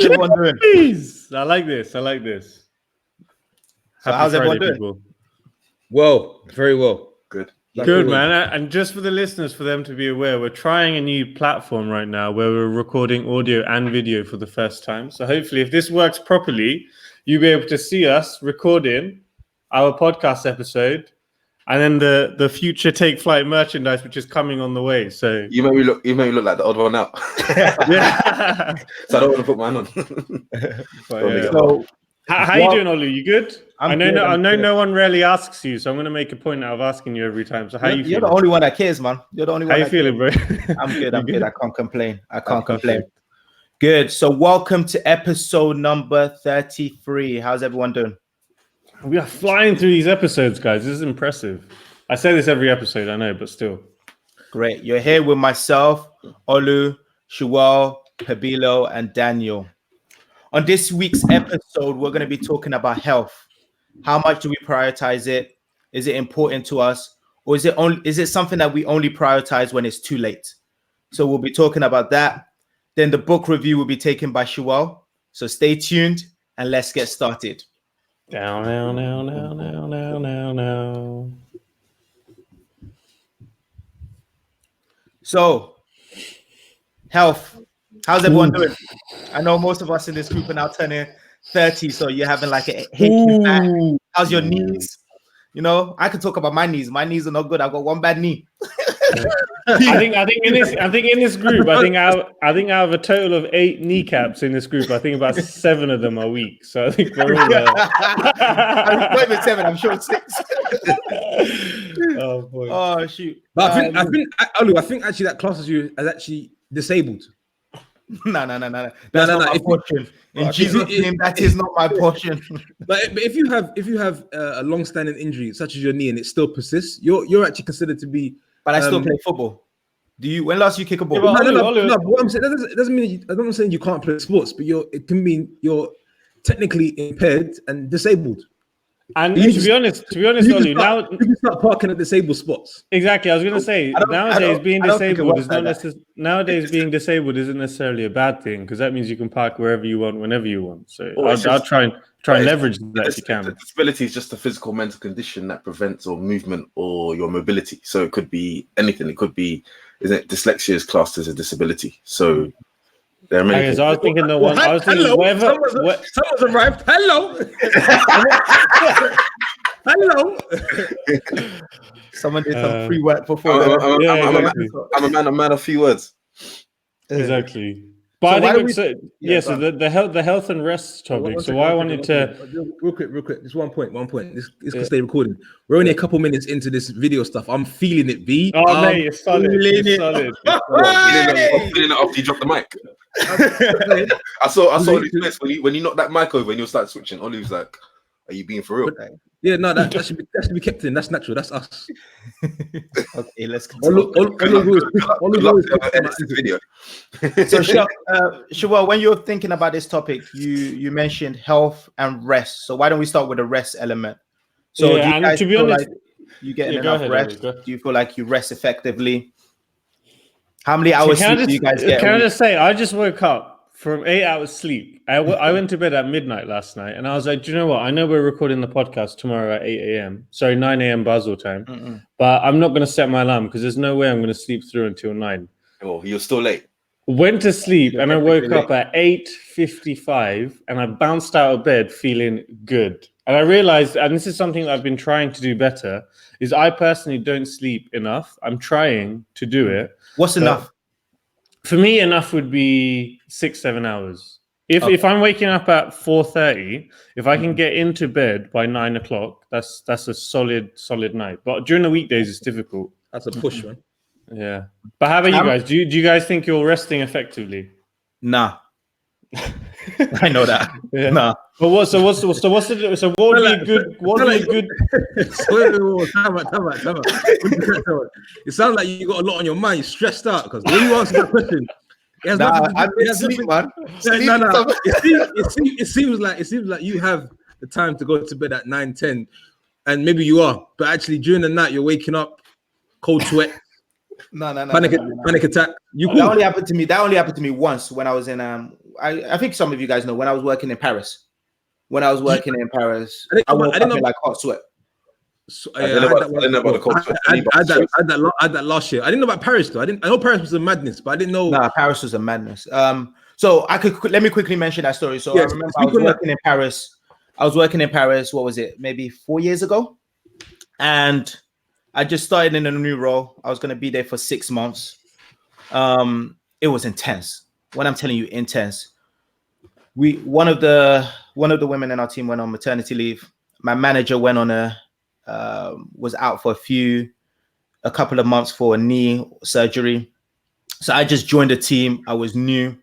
everyone doing? Jeez! I like this. So Happy how's everyone Friday, doing? people. Well, very well. Good. Good, man. And just for the listeners, for them to be aware, we're trying a new platform right now where we're recording audio and video for the first time. So hopefully, if this works properly, you'll be able to see us recording our podcast episode and then the future Take Flight merchandise, which is coming on the way. So You made me look like the odd one out. yeah. So I don't want to put mine on. But, yeah. So How you doing, Olu? You good? I'm I know. good, I I'm know. good. No one really asks you, so I'm going to make a point out of asking you every time. So how you you're feeling? the only one that cares, man. You're the only one. How you that feeling, bro? cares. I'm good. I'm You good. I can't complain. Perfect. complain. Good. So welcome to episode number 33. How's everyone doing? We are flying through these episodes, guys. This is impressive. I say this every episode, I know, but still. Great. You're here with myself, Olu, Shuwal, Pabilo, and Daniel. On this week's episode, we're going to be talking about health. How much do we prioritize it? Is it important to us? Or is it something that we only prioritize when it's too late? So we'll be talking about that. Then the book review will be taken by Shuwal. So stay tuned and let's get started. Down. So, health. How's everyone doing? I know most of us in this group are now turning 30, so you're having like a aching back. How's your knees? You know, I can talk about my knees. My knees are not good. I've got one bad knee. I think in this group, I think out of a total of 8 kneecaps in this group, I think about 7 of them are weak. So I think we're all I'm not even 7. I'm sure it's 6. Oh boy. Oh shoot! But I think actually that classes you as actually disabled. No. That's No. not my portion. In Jesus' name, that is not my portion. But if you have a long-standing injury such as your knee and it still persists, you're actually considered to be. But I still play football. Do you? When last you kick a ball? Yeah, No. But what I'm saying that doesn't mean I'm not saying you can't play sports, but it can mean you're technically impaired and disabled. And You to be honest, Olu, now you can start parking at disabled spots. exactly. I was going to say nowadays being I don't think it disabled works is not like that. nowadays being disabled isn't necessarily a bad thing because that means you can park wherever you want, whenever you want. So I'll try and leverage that if you can. The disability is just a physical mental condition that prevents or movement or your mobility. So it could be anything. It could be, dyslexia is classed as a disability. So there are many. Okay, so I was thinking whatever. Someone's arrived. Hello. Hello. Someone did some free work before. I'm a man of few words. Exactly. But So I why think do so. So the health and rest topic. So why I wanted to real quick. Just one point. This can stay recorded. We're only a couple minutes into this video stuff. I'm feeling it, V. Oh mate, it's solid. It's solid. Feeling it after you drop the mic. I saw Ollie's face when you knocked that mic over and you started switching. Ollie was like, "Are you being for real?" Yeah, no, that should be kept in. That's natural. That's us. Okay, let's continue. Edit this video. So, Shuwal, when you're thinking about this topic, you mentioned health and rest. So why don't we start with the rest element? So Yeah, do you and guys to be feel honest- like you get Yeah, go enough ahead, rest? Ollie, go. Do you feel like you rest effectively? How many hours sleep do you guys get? Can I just say, I just woke up from 8 hours sleep. I went to bed at midnight last night, and I was like, do you know what? I know we're recording the podcast tomorrow at 8 a.m. Sorry, 9 a.m. Basel time. But I'm not going to set my alarm because there's no way I'm going to sleep through until 9. Oh, you're still late. Went to sleep, and I woke up at 8:55, and I bounced out of bed feeling good. And I realized, and this is something that I've been trying to do better, is I personally don't sleep enough. I'm trying to do it. What's enough? For me, enough would be 6-7 hours. If I'm waking up at 4:30, if I can get into bed by 9 o'clock, that's a solid night. But during the weekdays, it's difficult. That's a push, man. Yeah. But how about you guys? Do you guys think you're resting effectively? Nah. I know that. Yeah. Nah. But what would be a good? What would be a good? Time out. It sounds like you got a lot on your mind. You're stressed out because when you answer that question, I'm asleep, man. It seems like you have the time to go to bed at 9-10, and maybe you are, but actually during the night you're waking up, cold sweat. No. Panic attack. That only happened to me once when I was in I think some of you guys know when I was working in Paris. When I was working in Paris, I didn't I know- woke I didn't up in know- like hot sweat. So, I didn't know about the cold sweat. I had that last year. I didn't know about Paris though. I know Paris was a madness, but I didn't know. Nah, Paris was a madness. So let me quickly mention that story. So I Yes, remember I was speak on that. working in Paris. I was working in Paris. What was it? Maybe 4 years ago, and I just started in a new role. I was going to be there for 6 months. It was intense. When I'm telling you, intense. One of the women in our team went on maternity leave. My manager went on was out for a couple of months for a knee surgery. So I just joined the team. I was new.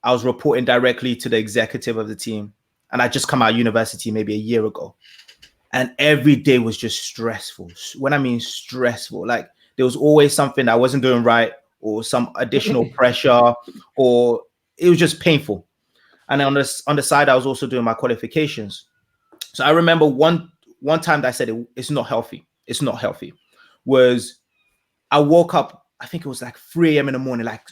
I was reporting directly to the executive of the team. And I just come out of university maybe a year ago. And every day was just stressful. When I mean stressful, like there was always something I wasn't doing right or some additional pressure, or it was just painful. And on the side, I was also doing my qualifications. So I remember one time that I said it's not healthy. It's not healthy. Was I woke up, I think it was like 3 a.m. in the morning, like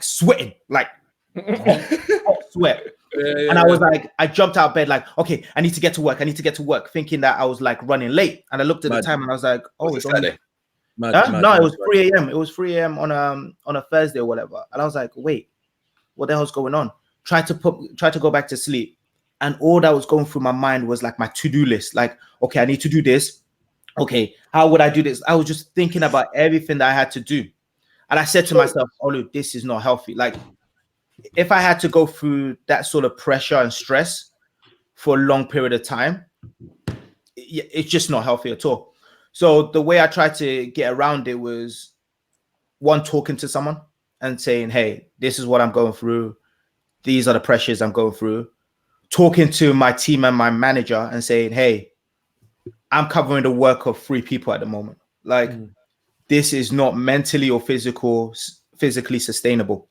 sweating, like hot sweat. And I was like, I jumped out of bed, like, okay, I need to get to work. I need to get to work, thinking that I was like running late. And I looked at the time and I was like, oh, it's only... No, it was 3 a.m. It was 3 a.m. on a Thursday or whatever. And I was like, wait, what the hell's going on? Tried to go back to sleep. And all that was going through my mind was like my to-do list. Like, okay, I need to do this. Okay, how would I do this? I was just thinking about everything that I had to do. And I said to myself, oh, look, this is not healthy. Like, if I had to go through that sort of pressure and stress for a long period of time, it's just not healthy at all. So the way I tried to get around it was, one, talking to someone and saying, hey, this is what I'm going through. These are the pressures I'm going through. Talking to my team and my manager and saying, hey, I'm covering the work of 3 people at the moment. Like, this is not mentally or physically sustainable.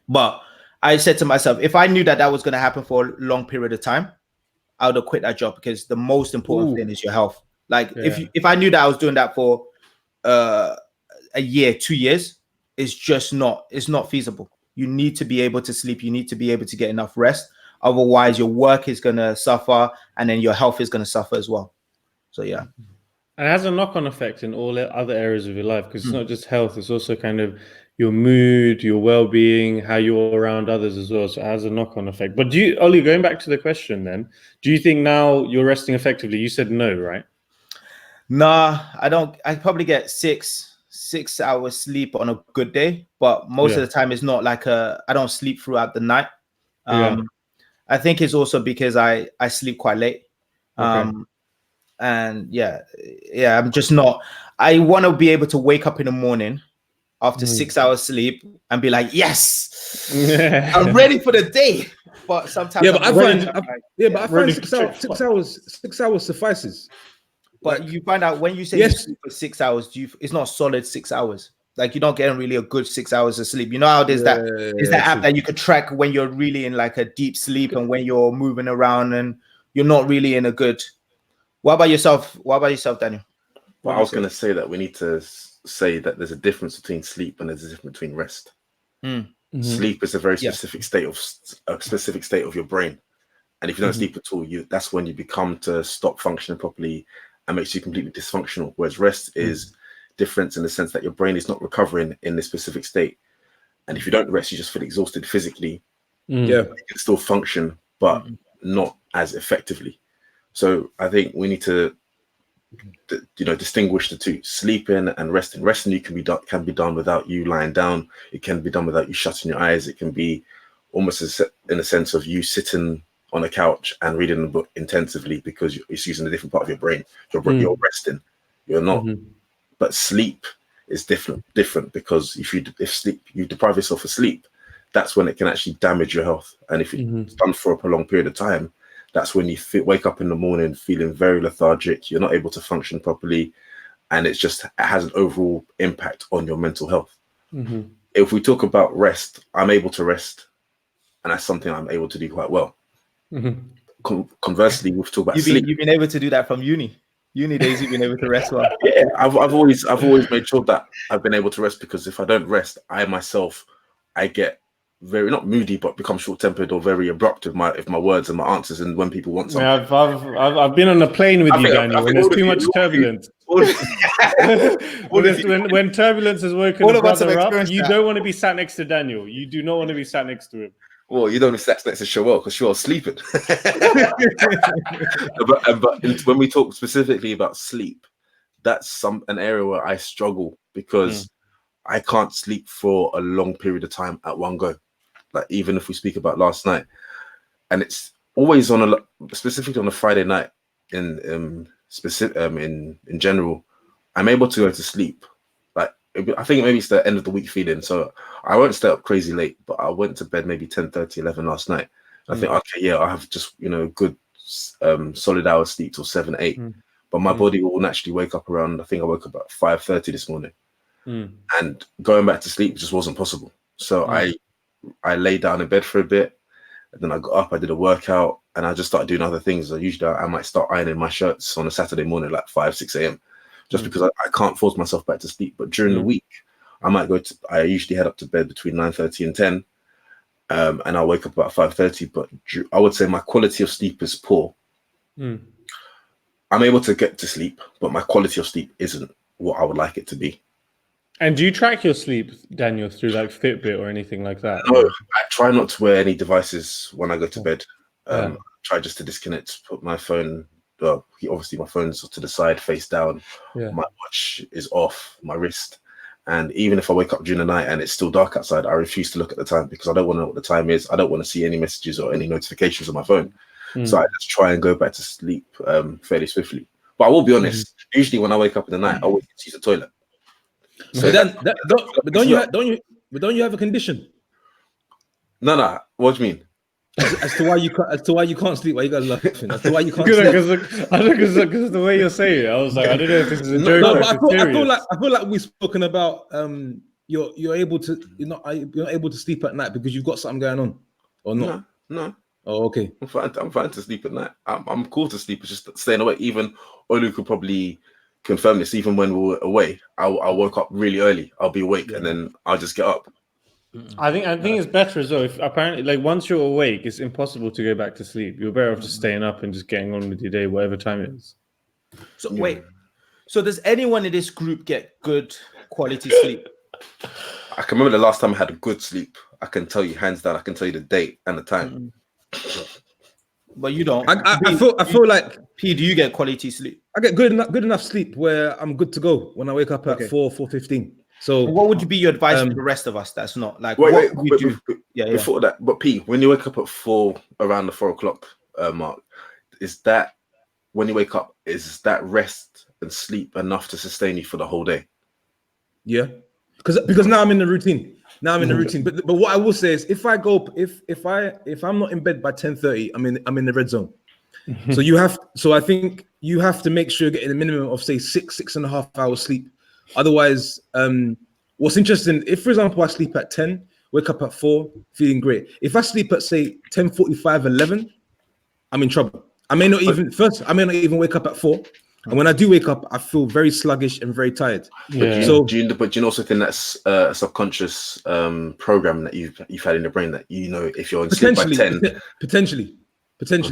But I said to myself, if I knew that was going to happen for a long period of time, I would have quit that job, because the most important thing is your health. Like, if I knew that I was doing that for a year, 2 years, it's not feasible. You need to be able to sleep. You need to be able to get enough rest. Otherwise, your work is going to suffer, and then your health is going to suffer as well. So, yeah. And it has a knock-on effect in all other areas of your life, because it's not just health. It's also kind of your mood, your well-being, how you're around others as well. So it has a knock-on effect. But Ollie, going back to the question then, do you think now you're resting effectively? You said no, right? Nah, I don't. I probably get 6 hours sleep on a good day, but most of the time it's not like I don't sleep throughout the night. I think it's also because I sleep quite late. And I'm just not. I want to be able to wake up in the morning after 6 hours sleep and be like, yes, I'm ready for the day. But sometimes, I find 6 hours suffices. But you find out when you say you sleep for 6 hours, it's not solid 6 hours. Like, you're not getting really a good 6 hours of sleep. You know how there's that app that you could track when you're really in like a deep sleep and when you're moving around and you're not really in a good. What about yourself, Daniel? Well, I was going to say that we need to say that there's a difference between sleep and there's a difference between rest. Sleep is a very specific state of your brain, and if you don't sleep at all, that's when you become to stop functioning properly and makes you completely dysfunctional. Whereas rest is different in the sense that your brain is not recovering in this specific state, and if you don't rest, you just feel exhausted physically. You can still function, but not as effectively. So I think we need to, distinguish the two: sleeping and resting. Resting can be done without you lying down. It can be done without you shutting your eyes. It can be almost in a sense of you sitting on a couch and reading a book intensively, because it's using a different part of your brain. You're resting. You're not. But sleep is different because if you deprive yourself of sleep, that's when it can actually damage your health. And if it's done for a prolonged period of time, that's when you wake up in the morning feeling very lethargic. You're not able to function properly, and it has an overall impact on your mental health. If we talk about rest, I'm able to rest, and that's something I'm able to do quite well. Conversely, we've talked about sleep. You've been able to do that from uni days. You've been able to rest well. Yeah, I've always made sure that I've been able to rest, because if I don't rest, I myself, I get very not moody, but become short-tempered or very abrupt with my words and my answers, and when people want something. Yeah, I've been on a plane with you, Daniel, when there's too much turbulence. When turbulence has woken All a of us have brother up, experienced you that. don't want to be sat next to Daniel. You do not want to be sat next to him. Well, you don't want to sit next to Shoel because Shoel's sleeping. When we talk specifically about sleep, that's an area where I struggle because I can't sleep for a long period of time at one go. Like even if we speak about last night, and it's always specifically on a Friday night in general, I'm able to go to sleep. Like I think maybe it's the end of the week feeling, so I won't stay up crazy late. But I went to bed maybe 10:30, 11 last night. I think okay, yeah, I have just good solid hours sleep till 7, 8. But my body will naturally wake up around. I think I woke up at 5:30 this morning, and going back to sleep just wasn't possible. So I lay down in bed for a bit, and then I got up, I did a workout, and I just started doing other things. Usually I might start ironing my shirts on a Saturday morning, like 5, 6 a.m., just because I can't force myself back to sleep. But during the week, I usually head up to bed between 9:30 and 10, and I'll wake up about 5:30. But I would say my quality of sleep is poor. I'm able to get to sleep, but my quality of sleep isn't what I would like it to be. And do you track your sleep, Daniel, through like Fitbit or anything like that? No, I try not to wear any devices when I go to bed. Try just to disconnect, put my phone, obviously my phone's to the side, face down. My watch is off, my wrist. And even if I wake up during the night and it's still dark outside, I refuse to look at the time because I don't want to know what the time is. I don't want to see any messages or any notifications on my phone. So I just try and go back to sleep fairly swiftly. But I will be honest, usually when I wake up in the night, I always use the toilet. So don't you have a condition? No. What do you mean? As to why you can't sleep? Why you guys laughing? As to why you can't Because sleep? because the way you're saying it, I was like, I don't know if this is a joke. No, or but if I it's feel like we've spoken about you're able to you're not able to sleep at night because you've got something going on, or not? No. Oh, okay. I'm fine to sleep at night. I'm cool to sleep. It's just staying awake. Even Olu could probably confirm this. Even when we were away, I woke up really early. I'll be awake and then I'll just get up. I think it's better as well. If apparently, like once you're awake, it's impossible to go back to sleep. You're better off just staying up and just getting on with your day, whatever time it is. So wait. So does anyone in this group get good quality sleep? I can remember the last time I had a good sleep. I can tell you hands down. I can tell you the date and the time. But you don't. I feel like P, do you get quality sleep? I get good enough sleep where I'm good to go when I wake up at 4:15. So what would be your advice for the rest of us? That's not like wait, what we do. Before that, but P, when you wake up at 4 around the 4 o'clock mark, is that when you wake up? Is that rest and sleep enough to sustain you for the whole day? Yeah, because now I'm in the routine. But what I will say is, if I'm not in bed by 10:30, I'm in the red zone. So I think you have to make sure you're getting a minimum of say 6.5 hours sleep. Otherwise, what's interesting, if for example I sleep at 10, wake up at 4, feeling great. If I sleep at say 10:45, 11, I'm in trouble. I may not even wake up at 4. And when I do wake up, I feel very sluggish and very tired. Do you also think that's a subconscious program that you've had in the brain that if you're in sleep by 10? Potentially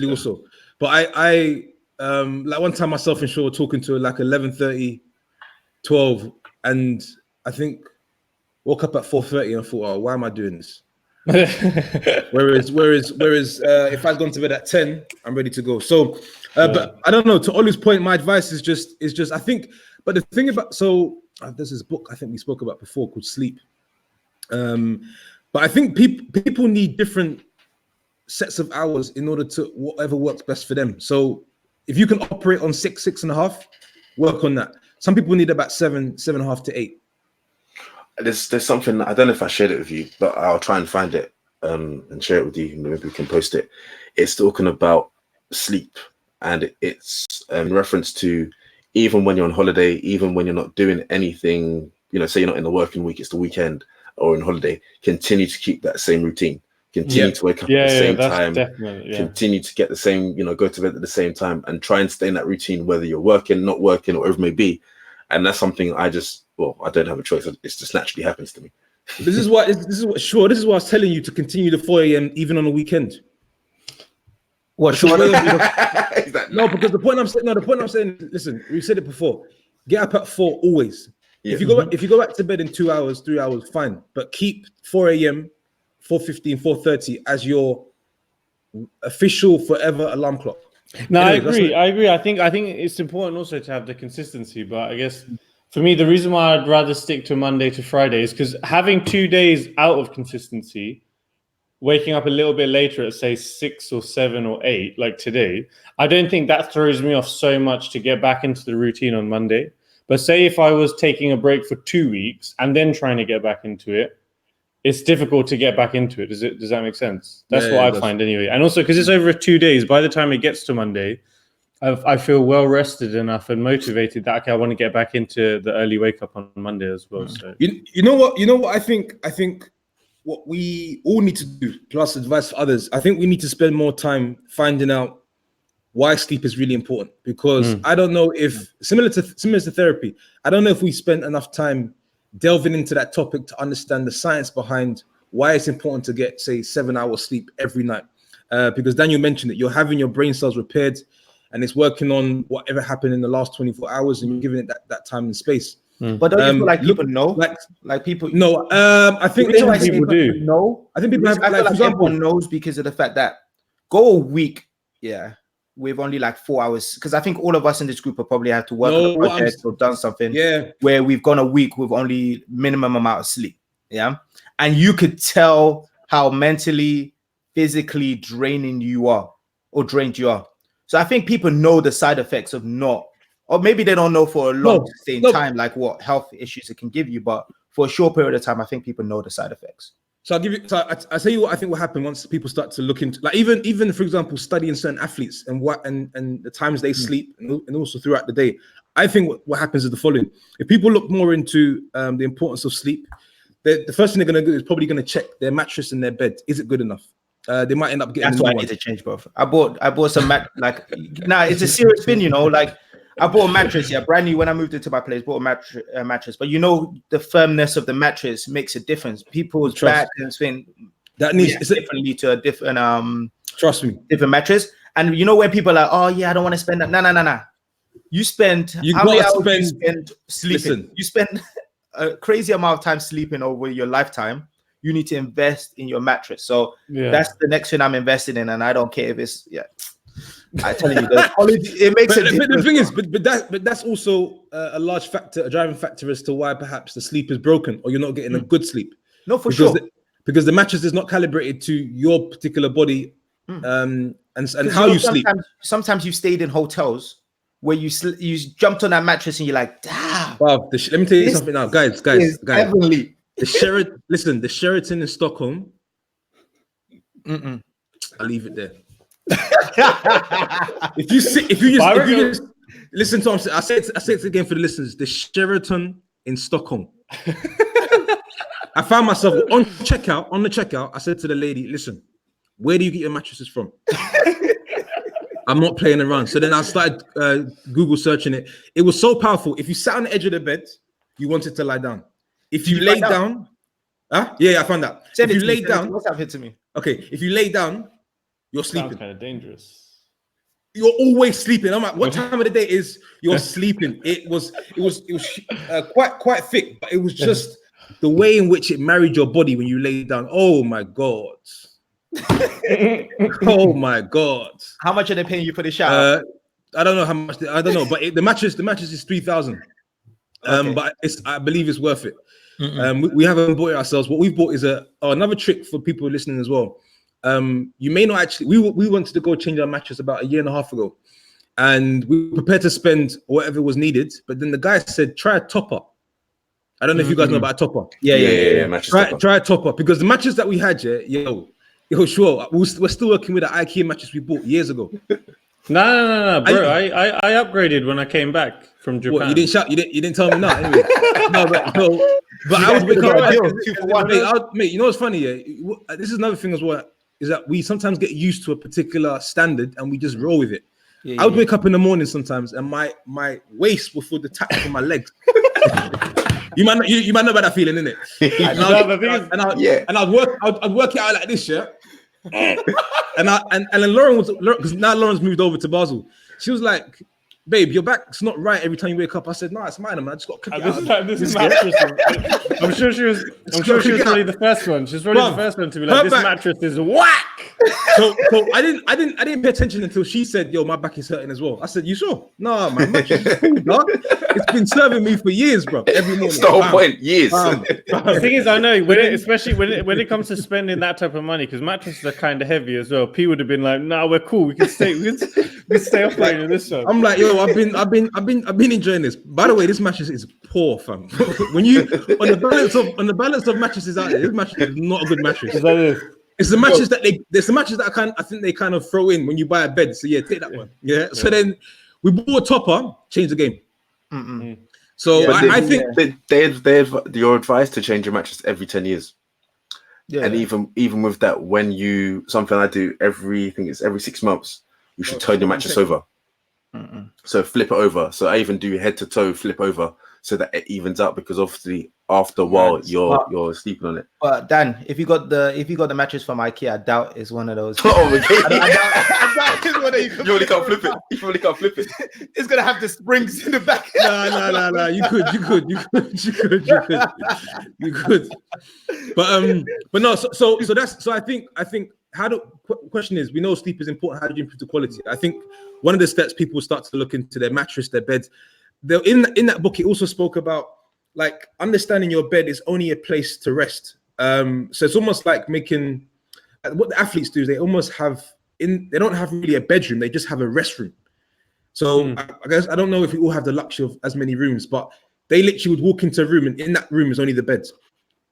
also. But I like one time myself and Shaw were talking to like 11:30, 12, and I think woke up at 4:30 and I thought, oh, why am I doing this? whereas if I'd gone to bed at 10, I'm ready to go. So but I don't know, to Olu's point, my advice is just I think, but the thing about there's this book I think we spoke about before called Sleep, but I think people need different sets of hours in order to whatever works best for them. So if you can operate on 6.5, work on that. Some people need about 7.5 to 8. There's something, I don't know if I shared it with you, but I'll try and find it and share it with you. Maybe we can post it. It's talking about sleep, and it's in reference to even when you're on holiday, even when you're not doing anything, say you're not in the working week, it's the weekend or on holiday, continue to keep that same routine. Continue to wake up at the same time. Continue to get the same, go to bed at the same time, and try and stay in that routine, whether you're working, not working, or whatever it may be. And that's something I don't have a choice. It just naturally happens to me. This is what this is why I was telling you to continue the 4 a.m. even on the weekend. What? Sure. No, because the point I'm saying, listen, we said it before. Get up at 4 always. Yeah. If you go back to bed in 2 hours, 3 hours, fine. But keep 4 a.m., 4:15, 4:30 as your official forever alarm clock. No, Anyway, I agree. I think it's important also to have the consistency. But I guess for me, the reason why I'd rather stick to Monday to Friday is because having 2 days out of consistency, waking up a little bit later at say 6 or 7 or 8, like today, I don't think that throws me off so much to get back into the routine on Monday. But say if I was taking a break for 2 weeks and then trying to get back into it, it's difficult to get back into it. Does that make sense? That's what I find anyway. And also because it's over 2 days, by the time it gets to Monday, I feel well rested enough and motivated that okay, I want to get back into the early wake up on Monday as well. So you know what I think what we all need to do, plus advice for others, I think we need to spend more time finding out why sleep is really important. Because I don't know if similar to therapy, I don't know if we spent enough time delving into that topic to understand the science behind why it's important to get, say, 7 hours sleep every night. Because Daniel mentioned it, you're having your brain cells repaired and it's working on whatever happened in the last 24 hours and you're giving it that time and space. But don't you feel like people know? Like people. No, I think people do. know. I think people have, I feel like, for like example, everyone knows because of the fact that go a week, with only like 4 hours. Because I think all of us in this group have probably had to work on a project or done something. Where we've gone a week with only minimum amount of sleep. Yeah, and you could tell how mentally, physically drained you are. So I think people know the side effects of not. Or maybe they don't know for a long time, like what health issues it can give you. But for a short period of time, I think people know the side effects. So I'll give you. So I tell you what I think will happen once people start to look into, like even for example, studying certain athletes and the times they sleep and also throughout the day. I think what happens is the following: if people look more into the importance of sleep, the first thing they're going to do is probably going to check their mattress in their bed. Is it good enough? They might end up getting. That's why I need to change both. I bought some it's a serious thing, like. I bought a mattress, brand new when I moved into my place. Bought a mattress, but the firmness of the mattress makes a difference. People's back and thing that needs differently to a different trust me, different mattress. And when people are like, oh yeah, I don't want to spend that. No. You spend how many hours you spend sleeping? Listen. You spend a crazy amount of time sleeping over your lifetime. You need to invest in your mattress. So that's the next thing I'm investing in, and I don't care if it's I tell you, the quality, it makes a difference. But the thing is, but that's also a large factor, a driving factor as to why perhaps the sleep is broken or you're not getting a good sleep. No, for sure. Because the mattress is not calibrated to your particular body and how you sleep. Sometimes you've stayed in hotels where you jumped on that mattress and you're like, damn. Wow, let me tell you something now, guys. Heavenly. The Sheraton in Stockholm. I'll leave it there. if you just listen to I say it again for the listeners. The Sheraton in Stockholm. I found myself on the checkout. I said to the lady, "Listen, where do you get your mattresses from?" I'm not playing around. So then I started Google searching it. It was so powerful. If you sat on the edge of the bed, you wanted to lie down. If you lay down, I found that. If you lay down, what's happened to me? Okay, if you lay down, you're sleeping. Sounds kind of dangerous. You're always sleeping. I'm like, what time of the day is you're sleeping? It was quite thick, but it was just the way in which it married your body when you lay down. Oh my god. Oh my god. How much are they paying you for the shower? I don't know how much. I don't know, but the mattress is 3,000. But I believe it's worth it. We haven't bought it ourselves. What we've bought is another trick for people listening as well. You may not actually. We wanted to go change our mattress about 1.5 years ago, and we were prepared to spend whatever was needed. But then the guy said, "Try a topper." I don't know if you guys know about a topper. Yeah. Try a topper, because the mattress that we had, sure, we're still working with the IKEA mattress we bought years ago. No, bro. I upgraded when I came back from Japan. What, you didn't shout? You didn't tell me no. Anyway, but I was mate. You know what's funny? Yeah, this is another thing as well. Is that we sometimes get used to a particular standard and we just roll with it. I would wake up in the morning sometimes and my waist will feel detached from my legs. You might know about that feeling, innit? Yeah. And I'd work it out like this, yeah. and then Lauren because now Lauren's moved over to Basel. She was like, "Babe, your back's not right every time you wake up." I said, "No, it's mine, man. I just got to cook it out." This mattress. I'm sure she was probably the first one. She's probably the first one to be like, "This mattress is whack." So I didn't pay attention until she said, "Yo, my back is hurting as well." I said, "You sure?" "No, my mattress is cool, dog. It's been serving me for years, bro. Every morning." That's the whole point. Years. The thing is, I know especially when it comes to spending that type of money, because mattresses are kind of heavy as well. P would have been like, "Nah, we're cool. We can stay operating this one." I'm like, yo, I've been enjoying this. By the way, this mattress is poor, fam. When you on the balance of mattresses out there, this mattress is not a good mattress. It's the mattress that I think they kind of throw in when you buy a bed. So yeah, take that one. Yeah. So then we bought a topper, change the game. Mm-mm. So Yeah, I think they've your advice to change your mattress every 10 years. Yeah. And even with that, when you something I do every 6 months, you should turn your mattress over. Mm-mm. So flip it over. So I even do head to toe flip over so that it evens out, because obviously after a while you're sleeping on it. But Dan, if you got the mattress from IKEA, I doubt it's one of those. Oh, okay. I doubt it's one of you. You really can't flip it. You really can't flip it. It's gonna have the springs in the back. No. You could. But no. So I think question is, we know sleep is important. How do you improve the quality? I think one of the steps people start to look into their mattress, their beds. In that book, it also spoke about like understanding your bed is only a place to rest. So it's almost like making what the athletes do is they almost have they don't have really a bedroom, they just have a restroom. So I guess I don't know if we all have the luxury of as many rooms, but they literally would walk into a room and in that room is only the beds.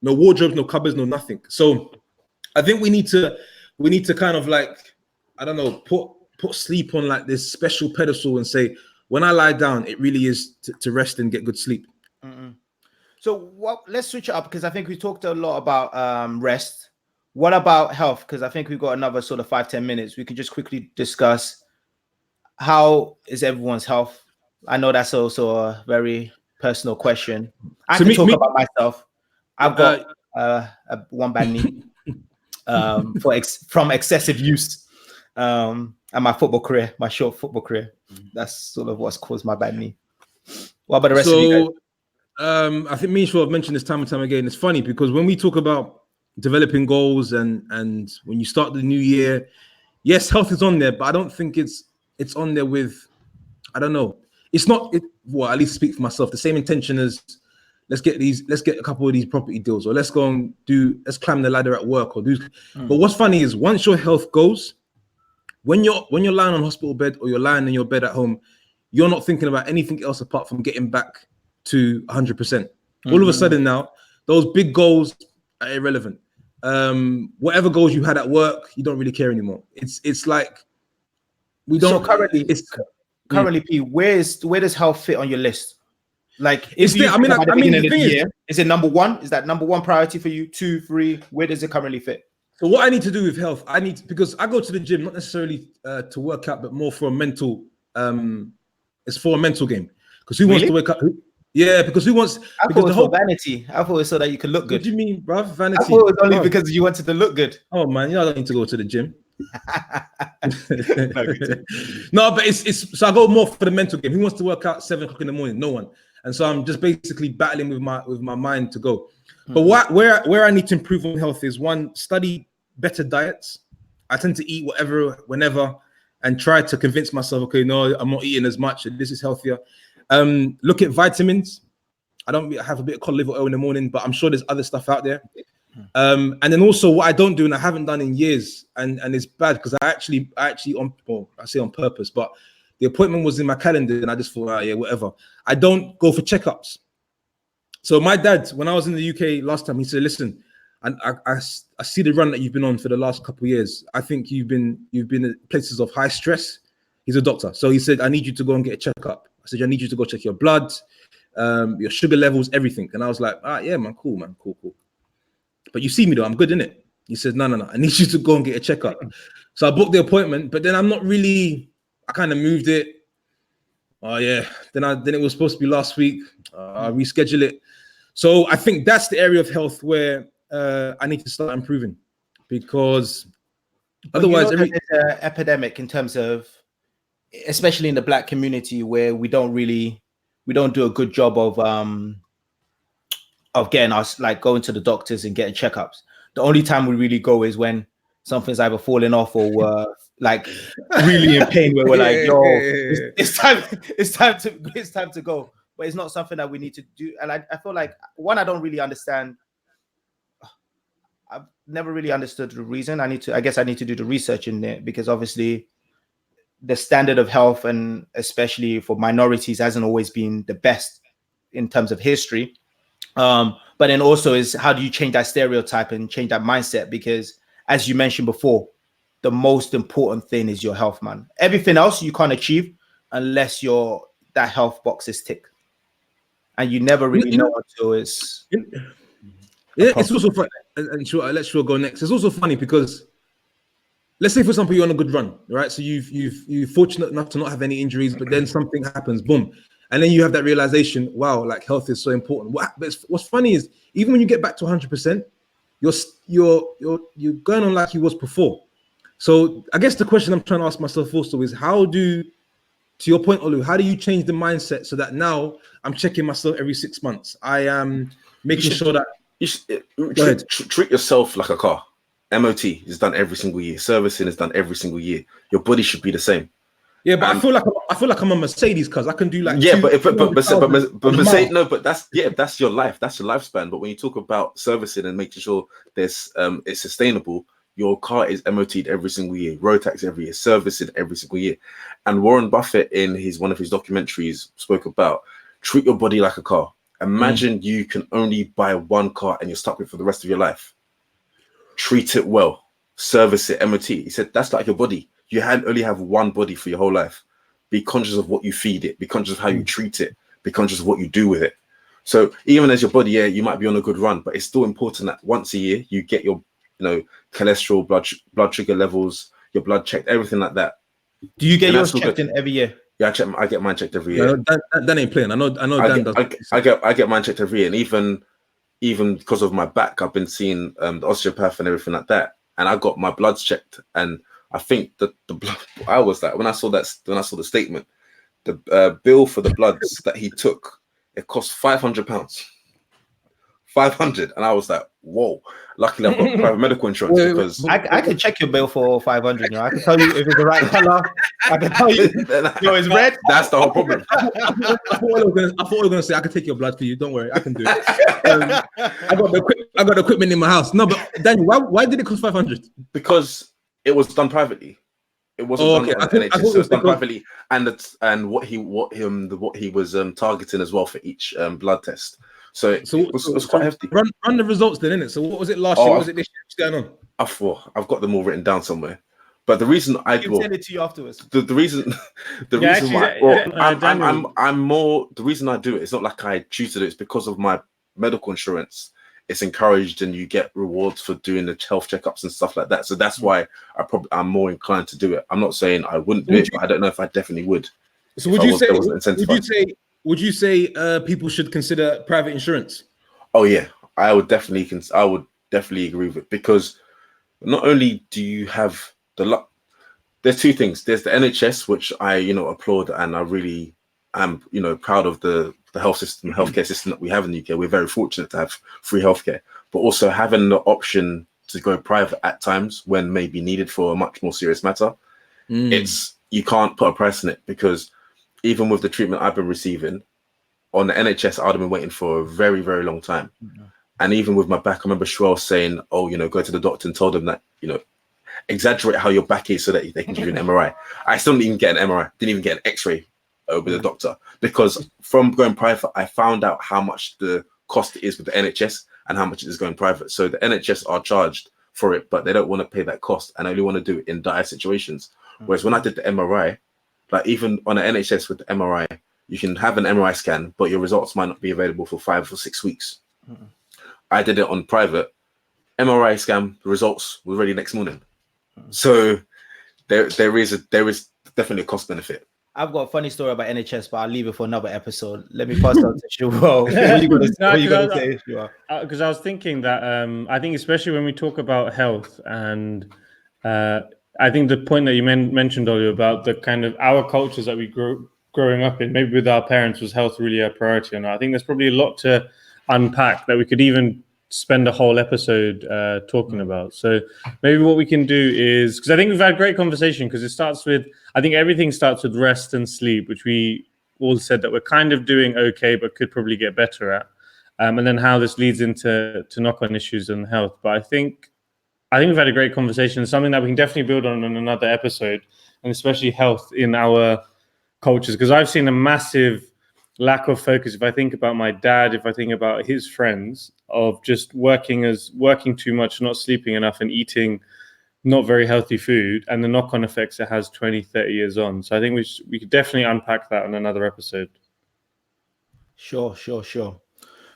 No wardrobes, no cupboards, no nothing. So I think we need to kind of like, I don't know, put sleep on like this special pedestal and say, when I lie down, it really is to rest and get good sleep. Mm-mm. So let's switch it up, because I think we talked a lot about rest. What about health? Because I think we've got another sort of 5-10 minutes. We could just quickly discuss how is everyone's health. I know that's also a very personal question. I can talk about myself. I've got one bad knee from excessive use. And my football career, my short football career, that's sort of what's caused my bad knee. What about the rest of you guys? I think me and Shaw have mentioned this time and time again. It's funny because when we talk about developing goals and when you start the new year, yes, health is on there, but I don't think it's on there with, I don't know. It's not, well, at least speak for myself, the same intention as let's get a couple of these property deals, or let's climb the ladder at work or do. But what's funny is once your health goes, when you're lying on a hospital bed or you're lying in your bed at home, you're not thinking about anything else apart from getting back to 100%. All of a sudden now, those big goals are irrelevant. Whatever goals you had at work, you don't really care anymore. It's like we don't. So currently, P, where does health fit on your list? Like, is it number one? Is that number one priority for you? 2, 3? Where does it currently fit? So what I need to do with health, because I go to the gym not necessarily to work out, but more for a mental. It's for a mental game. Because who wants to wake up? Yeah, because who wants? I thought it was for vanity. I thought it was so that you could look good. What do you mean, bruv? Vanity? I thought it was only because you wanted to look good. Oh man, I don't need to go to the gym. No, but it's so I go more for the mental game. Who wants to work out 7 o'clock in the morning? No one. And so I'm just basically battling with my mind to go. But where I need to improve on health is, one, study better diets. I tend to eat whatever, whenever, and try to convince myself, okay, no, I'm not eating as much, and this is healthier. Look at vitamins. I don't have a bit of cod liver oil in the morning, but I'm sure there's other stuff out there. And then also what I don't do, and I haven't done in years, and it's bad because I actually I say on purpose, but the appointment was in my calendar and I just thought, yeah, whatever. I don't go for checkups. So my dad, when I was in the UK last time, he said, listen, I see the run that you've been on for the last couple of years. I think you've been in places of high stress. He's a doctor. So he said, I need you to go and get a checkup. I said, I need you to go check your blood, your sugar levels, everything. And I was like, yeah, man, cool. But you see me though, I'm good in it. He said, no, I need you to go and get a checkup. So I booked the appointment, but then I kind of moved it. Oh yeah. Then it was supposed to be last week. I rescheduled it. So I think that's the area of health where I need to start improving, because otherwise, there's an epidemic in terms of, especially in the Black community, where we don't do a good job of getting us, like, going to the doctors and getting checkups. The only time we really go is when something's either falling off or we're like really in pain, where we're like, yo, it's time to go. But it's not something that we need to do. And I feel like, one, I don't really understand. I've never really understood the reason. I guess I need to do the research in there, because obviously the standard of health, and especially for minorities, hasn't always been the best in terms of history. But then also is, how do you change that stereotype and change that mindset? Because as you mentioned before, the most important thing is your health, man. Everything else you can't achieve unless that health box is ticked. And you never really know until it's... Yeah, it's also funny. And sure, let Shua go next. It's also funny because, let's say, for example, you're on a good run, right? So you're fortunate enough to not have any injuries, but then something happens, boom. And then you have that realization, wow, like, health is so important. What's funny is, even when you get back to 100%, you're going on like you was before. So I guess the question I'm trying to ask myself also is, to your point, Olu, how do you change the mindset so that now I'm checking myself every 6 months? I am making sure that you should treat yourself like a car. MOT is done every single year. Servicing is done every single year. Your body should be the same. Yeah, but I feel like I'm a Mercedes, because I can do like but Mercedes, no, but that's your life, that's your lifespan. But when you talk about servicing and making sure there's it's sustainable, your car is MOT'd every single year, road tax every year, servicing every single year. And Warren Buffett, in one of his documentaries, spoke about treat your body like a car. Imagine you can only buy one car and you're stuck with it for the rest of your life. Treat it well, service it, MOT. He said that's like your body. You only have one body for your whole life. Be conscious of what you feed it. Be conscious of how you treat it. Be conscious of what you do with it. So even as your body, you might be on a good run, but it's still important that once a year you get your, cholesterol, blood sugar levels, your blood checked, everything like that. Do you get yours checked in every year? Yeah, I get mine checked every year. Dan ain't playing. I know. Dan does. I get mine checked every year, and even because of my back, I've been seeing the osteopath and everything like that, and I got my bloods checked, and I think that the blood, I was like, when I saw the statement, the bill for the bloods that he took, it cost £500. 500, and I was like, whoa. Luckily, I've got private medical insurance, because I can check your bill for 500. I can tell you if it's the right color. I can tell you, it's red. That's the whole problem. I thought we were gonna say I can take your blood for you. Don't worry, I can do it. I got the equipment in my house. No, but Daniel, why did it cost 500? Because it was done privately. It wasn't done on the NHS. It was done privately, and what he was targeting as well for each blood test. So it was quite hefty. Run the results then, innit? So what was it last year? What was it this year? What's going on? I've got them all written down somewhere. But the reason I send it to you afterwards. The reason I do it, it's not like I choose to do it, it's because of my medical insurance. It's encouraged, and you get rewards for doing the health checkups and stuff like that. So that's why I'm more inclined to do it. I'm not saying I wouldn't do it, but I don't know if I definitely would. So would you say people should consider private insurance? Oh yeah, I would definitely agree with it, because not only do you have there's two things. There's the NHS, which I applaud, and I really am proud of the healthcare system that we have in the UK. We're very fortunate to have free healthcare, but also having the option to go private at times when may be needed for a much more serious matter. You can't put a price on it, because even with the treatment I've been receiving on the NHS, I'd have been waiting for a very, very long time. And even with my back, I remember Shuel saying, go to the doctor and told them that, exaggerate how your back is so that they can give you an MRI. I still didn't even get an MRI, didn't even get an X-ray with the doctor, because from going private, I found out how much the cost is with the NHS and how much it is going private. So the NHS are charged for it, but they don't want to pay that cost and only want to do it in dire situations. Whereas when I did the MRI, like even on the NHS with the MRI, you can have an MRI scan, but your results might not be available for 5 or 6 weeks. I did it on private. MRI scan, the results were ready next morning. So there is definitely a cost benefit. I've got a funny story about NHS, but I'll leave it for another episode. Let me pass on to Shuwal. What are you going to say, Shuwal? Because I was thinking that I think especially when we talk about health, and I think the point that you mentioned, Olu, about the kind of our cultures that we growing up in, maybe with our parents, was health really a priority or not? I think there's probably a lot to unpack that we could even spend a whole episode talking about. So maybe what we can do is, because I think we've had a great conversation, because it starts with, I think everything starts with rest and sleep, which we all said that we're kind of doing okay, but could probably get better at. And then how this leads into knock-on issues and health. But I think we've had a great conversation, something that we can definitely build on in another episode, and especially health in our cultures, because I've seen a massive lack of focus. If I think about my dad, if I think about his friends, of just working too much, not sleeping enough, and eating not very healthy food, and the knock-on effects it has 20, 30 years on. So I think we could definitely unpack that in another episode. Sure.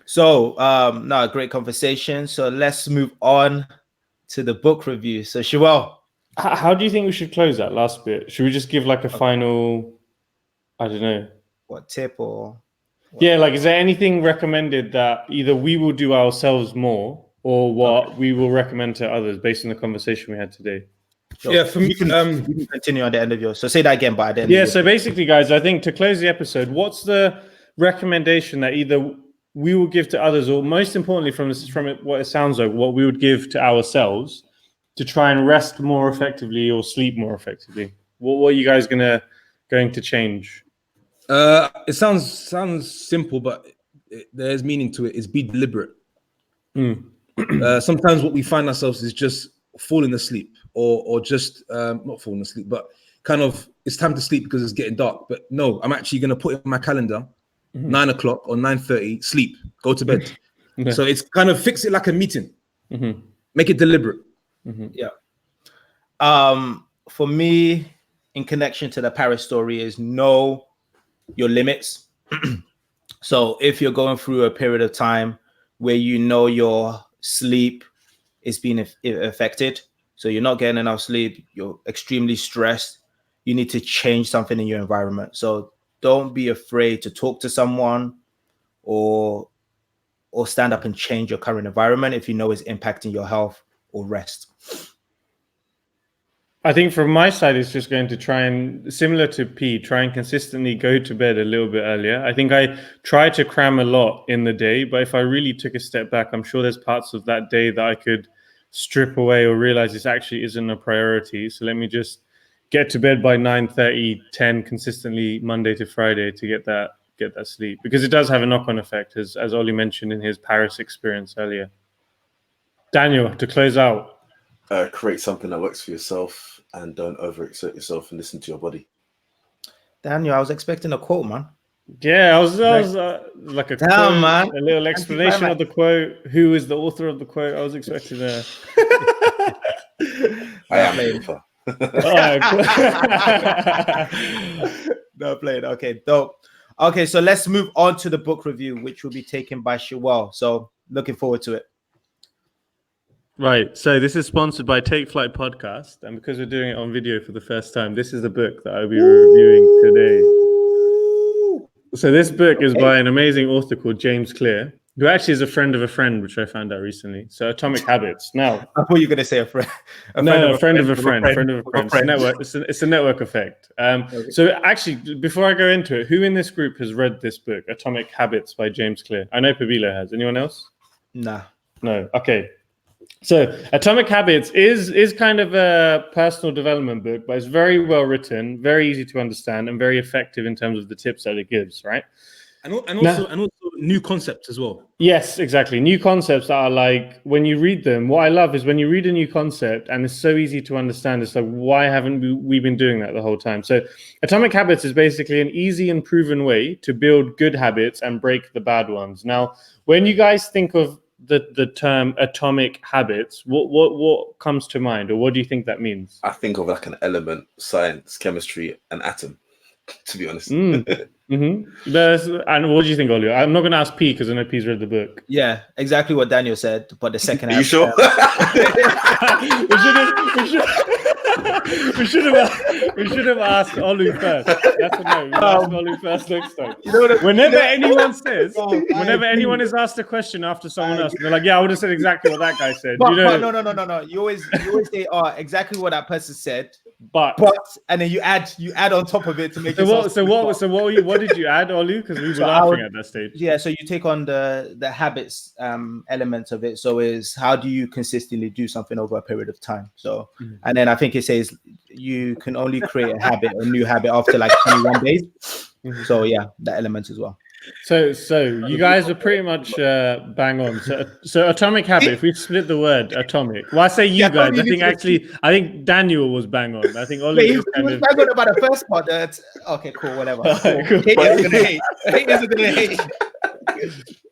So no, great conversation. So let's move on to the book review. So Shuwal, how do you think we should close that last bit? Should we just give like a final, I don't know, what tip or yeah, like, is there anything recommended that either we will do ourselves more, or what we will recommend to others based on the conversation we had today? Sure. Yeah, for me, you can continue on the end of yours. So say that again, but at the end. Yeah, so basically, guys, I think to close the episode, what's the recommendation that either we will give to others, or most importantly, from what it sounds like, what we would give to ourselves to try and rest more effectively or sleep more effectively? What are you guys going to change? It sounds simple, but there's meaning to it. Is be deliberate. Sometimes what we find ourselves is just falling asleep, or just not falling asleep, but kind of it's time to sleep because it's getting dark. But no, I'm actually going to put in my calendar 9 o'clock or 9:30. Sleep, go to bed. So it's kind of fix it like a meeting. Make it deliberate. Yeah. For me, in connection to the Paris story, is know your limits. So if you're going through a period of time where you know your sleep is being affected, so you're not getting enough sleep, you're extremely stressed, you need to change something in your environment. So don't be afraid to talk to someone or stand up and change your current environment if you know it's impacting your health, or rest. I think from my side, it's just going to try and, similar to P, try and consistently go to bed a little bit earlier. I think I try to cram a lot in the day, but if I really took a step back, I'm sure there's parts of that day that I could strip away or realize this actually isn't a priority. So let me just get to bed by 9:30, 10 consistently Monday to Friday to get that sleep, because it does have a knock-on effect, as Oli mentioned in his Paris experience earlier. Daniel, to close out. Create something that works for yourself, and don't overexert yourself, and listen to your body. Daniel, I was expecting a quote, man. Yeah, I was like a quote, man. A little explanation of the quote. Who is the author of the quote? I was expecting a. I am the author. No, playing. Okay, dope. Okay, so let's move on to the book review, which will be taken by Shuwal. So looking forward to it. Right. So this is sponsored by Take Flight Podcast, and because we're doing it on video for the first time, this is the book that I'll be reviewing today. So this book is by an amazing author called James Clear, who actually is a friend of a friend, which I found out recently. So Atomic Habits. Now, I thought you were going to say a friend. A friend of a friend. It's a network effect. Okay. So actually, before I go into it, who in this group has read this book, Atomic Habits by James Clear? I know Pabilo has. Anyone else? Nah. No. Okay. So Atomic Habits is kind of a personal development book, but it's very well written, very easy to understand, and very effective in terms of the tips that it gives, right? And also new concepts as well. Yes, exactly. New concepts that are like, when you read them, what I love is when you read a new concept and it's so easy to understand, it's like, why haven't we been doing that the whole time? So Atomic Habits is basically an easy and proven way to build good habits and break the bad ones. Now, when you guys think of the term atomic habits, what comes to mind, or what do you think that means? I think of like an element, science, chemistry, an atom, to be honest. And what do you think, Olu? I'm not going to ask P because I know P's read the book. Yeah, exactly what Daniel said, but the second half. Are you sure? we should have asked Olu first. That's a no. We'll ask Olu first next time. Whenever anyone is asked a question after someone else, they're like, "Yeah, I would have said exactly what that guy said." But no. You always say, "Oh, exactly what that person said." But and then you add on top of it to make it. What did you add, Olu? Because we were laughing at that stage. Yeah, so you take on the habits elements of it. So is how do you consistently do something over a period of time? So and then I think it says you can only create a new habit after like 21 days. So yeah, that element as well. So you guys are pretty much bang on. So atomic habit. If we split the word atomic, well, I say you guys. I think Daniel was bang on. I think he was bang on about the first part. Okay, cool, whatever. Cool. Haters are gonna hate.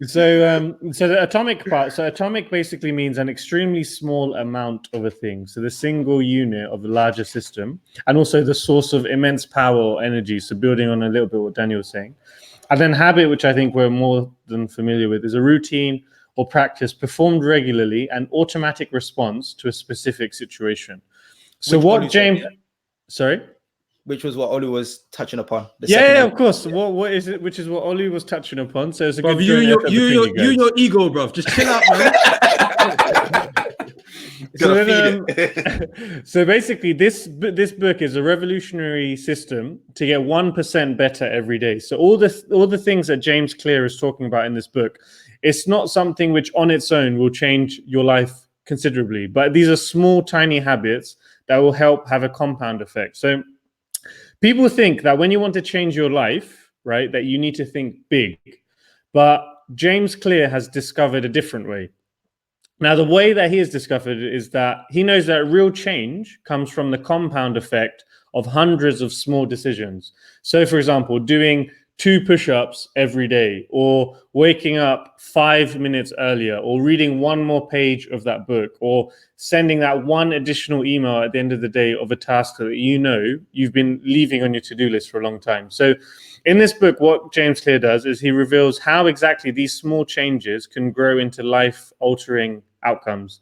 So the atomic part. So atomic basically means an extremely small amount of a thing. So the single unit of the larger system, and also the source of immense power or energy. So building on a little bit what Daniel was saying. And then habit, which I think we're more than familiar with, is a routine or practice performed regularly and automatic response to a specific situation. So Which was what Olu was touching upon. Yeah, of course. What is it? Which is what Olu was touching upon. So it's a good. You and your ego, bro. Just chill out, man. So basically, this book is a revolutionary system to get 1% better every day. So all the things that James Clear is talking about in this book, it's not something which on its own will change your life considerably, but these are small, tiny habits that will help have a compound effect. So people think that when you want to change your life, right, that you need to think big, but James Clear has discovered a different way. Now, the way that he has discovered it is that he knows that real change comes from the compound effect of hundreds of small decisions. So, for example, doing 2 push-ups every day, or waking up 5 minutes earlier, or reading 1 more page of that book, or sending that 1 additional email at the end of the day of a task that you know you've been leaving on your to-do list for a long time. So in this book, what James Clear does is he reveals how exactly these small changes can grow into life-altering outcomes.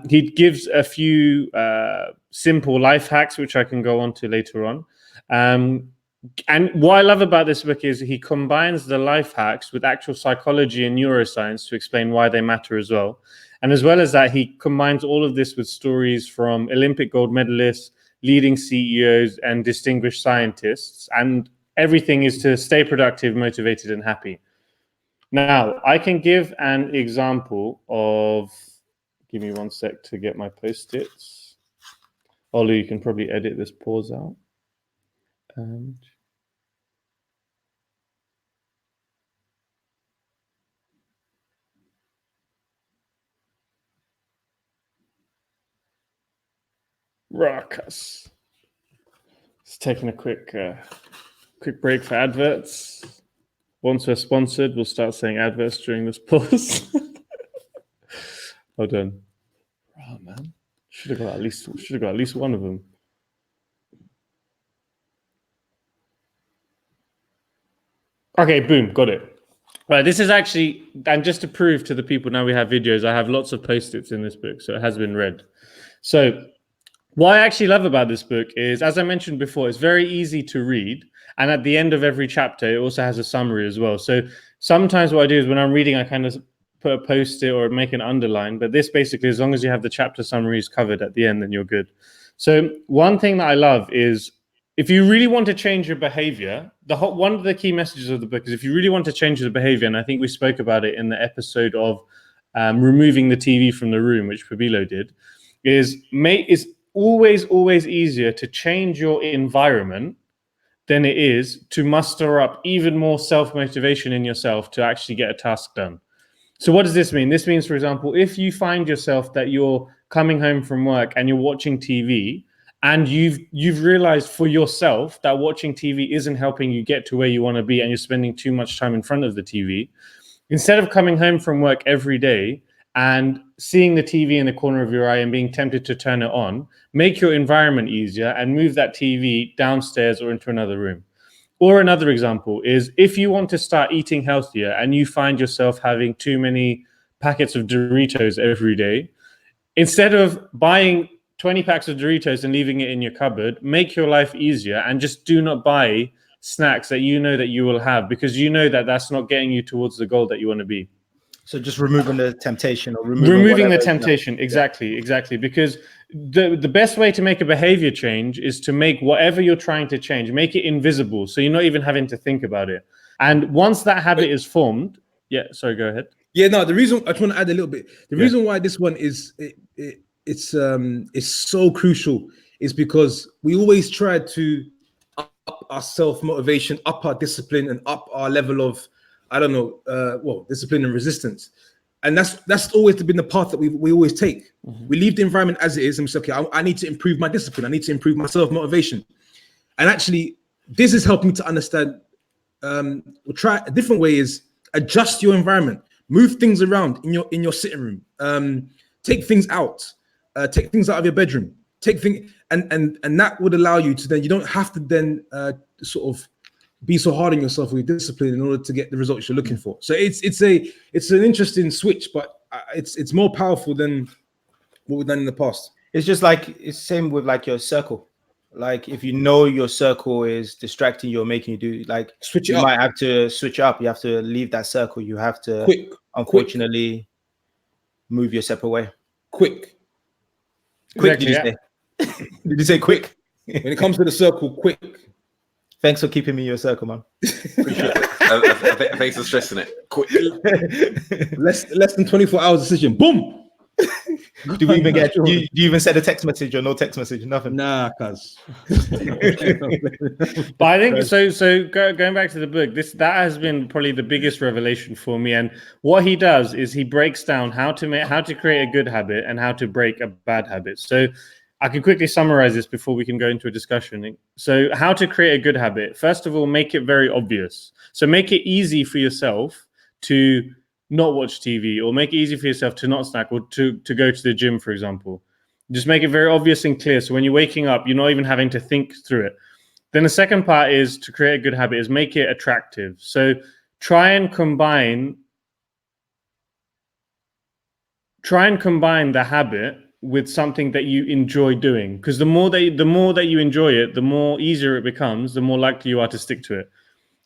He gives a few simple life hacks, which I can go on to later on. And what I love about this book is he combines the life hacks with actual psychology and neuroscience to explain why they matter as well. And as well as that, he combines all of this with stories from Olympic gold medalists, leading CEOs, and distinguished scientists. And everything is to stay productive, motivated, and happy. Now, I can give an example of, give me 1 sec to get my Post-its. Olu, you can probably edit this pause out. Ruckus. Just taking a quick break for adverts. Once we're sponsored, we'll start saying adverts during this pause. Hold on. Oh man, should have got at least one of them. Okay, boom, got it. Right, this is actually, and just to prove to the people now we have videos, I have lots of Post-its in this book, so it has been read. So what I actually love about this book is, as I mentioned before, it's very easy to read. And at the end of every chapter, it also has a summary as well. So sometimes what I do is when I'm reading, I kind of put a Post-it or make an underline. But this basically, as long as you have the chapter summaries covered at the end, then you're good. So one thing that I love is, if you really want to change your behavior, one of the key messages of the book is if you really want to change the behavior, and I think we spoke about it in the episode of removing the TV from the room, which Pabilo did, is always easier to change your environment than it is to muster up even more self-motivation in yourself to actually get a task done. So what does this mean? This means, for example, if you find yourself that you're coming home from work and you're watching TV, and you've realized for yourself that watching TV isn't helping you get to where you want to be, and you're spending too much time in front of the TV, instead of coming home from work every day and seeing the TV in the corner of your eye and being tempted to turn it on, make your environment easier and move that TV downstairs or into another room. Or another example is, if you want to start eating healthier and you find yourself having too many packets of Doritos every day, instead of buying 20 packs of Doritos and leaving it in your cupboard. Make your life easier, and just do not buy snacks that you know that you will have, because you know that that's not getting you towards the goal that you want to be. So just removing the temptation, or removing the temptation. Exactly. Because the best way to make a behavior change is to make whatever you're trying to change, make it invisible, so you're not even having to think about it. And once that habit is formed, sorry, go ahead. Yeah, no, the reason I just want to add a little bit. The reason why this one is it's so crucial is because we always try to up our self-motivation, up our discipline, and up our level of, discipline and resistance. And that's always been the path that we always take. Mm-hmm. We leave the environment as it is and we say, okay, I need to improve my discipline. I need to improve my self-motivation. And actually, this is helping me to understand, we'll try a different way is adjust your environment, move things around in your sitting room, take things out of your bedroom, take things, and that would allow you to then, you don't have to then sort of be so hard on yourself with discipline in order to get the results you're looking for. So it's an interesting switch, but it's more powerful than what we've done in the past. It's just like, it's same with like your circle. Like if you know your circle is distracting you or making you do, like switch it you up. might have to switch it up. You have to leave that circle. You have to unfortunately move your step away. Quick. Did you say? Did you say quick? When it comes to the circle, quick. Thanks for keeping me in your circle, man. Appreciate it. Thanks for stressing it. Quick. less than 24 hours decision. Boom. Do we even get? Do you even send a text message or no text message? Nothing. Nah, cuz. But I think so. Going back to the book, that has been probably the biggest revelation for me. And what he does is he breaks down how to create a good habit and how to break a bad habit. So I can quickly summarize this before we can go into a discussion. So how to create a good habit? First of all, make it very obvious. So make it easy for yourself to not watch TV, or make it easy for yourself to not snack, or to go to the gym, for example. Just make it very obvious and clear. So when you're waking up, you're not even having to think through it. Then the second part is to create a good habit is make it attractive. So try and combine the habit with something that you enjoy doing, because the more that you enjoy it, the more easier it becomes, the more likely you are to stick to it.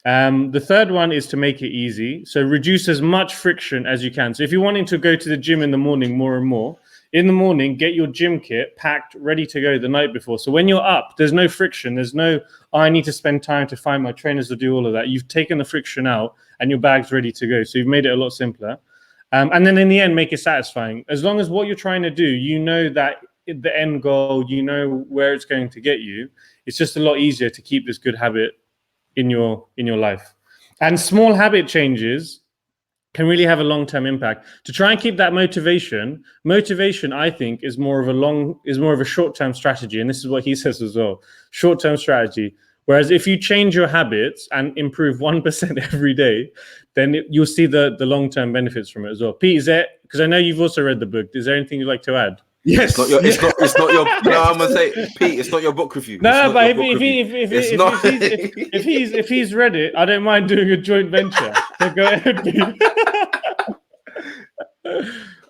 The third one is to make it easy. So reduce as much friction as you can. So if you're wanting to go to the gym in the morning more and more, in the morning, get your gym kit packed, ready to go the night before. So when you're up, there's no friction. There's no, I need to spend time to find my trainers to do all of that. You've taken the friction out and your bag's ready to go. So you've made it a lot simpler. And then in the end, make it satisfying. As long as what you're trying to do, you know that the end goal, you know where it's going to get you. It's just a lot easier to keep this good habit in your life. And small habit changes can really have a long-term impact. To try and keep that motivation, I think, is more of a short-term strategy. And this is what he says as well, short-term strategy. Whereas if you change your habits and improve 1% every day, then you'll see the long-term benefits from it as well. Pete, is there, because I know you've also read the book, is there anything you'd like to add? Yes. It's not your. No, I'm gonna say, Pete. It's not your book review. No, but if he's read it, I don't mind doing a joint venture. So go ahead, Pete.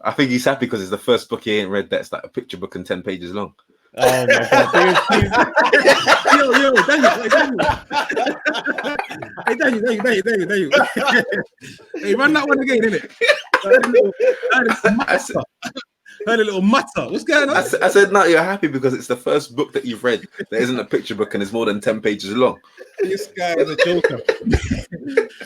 I think he's happy because it's the first book he ain't read that's like a picture book and 10 pages long. Oh my god! Daniel. Hey, run that one again, innit? Heard a little mutter. What's going on? I said, no, you're happy because it's the first book that you've read that isn't a picture book and it's more than 10 pages long. This guy is a joker.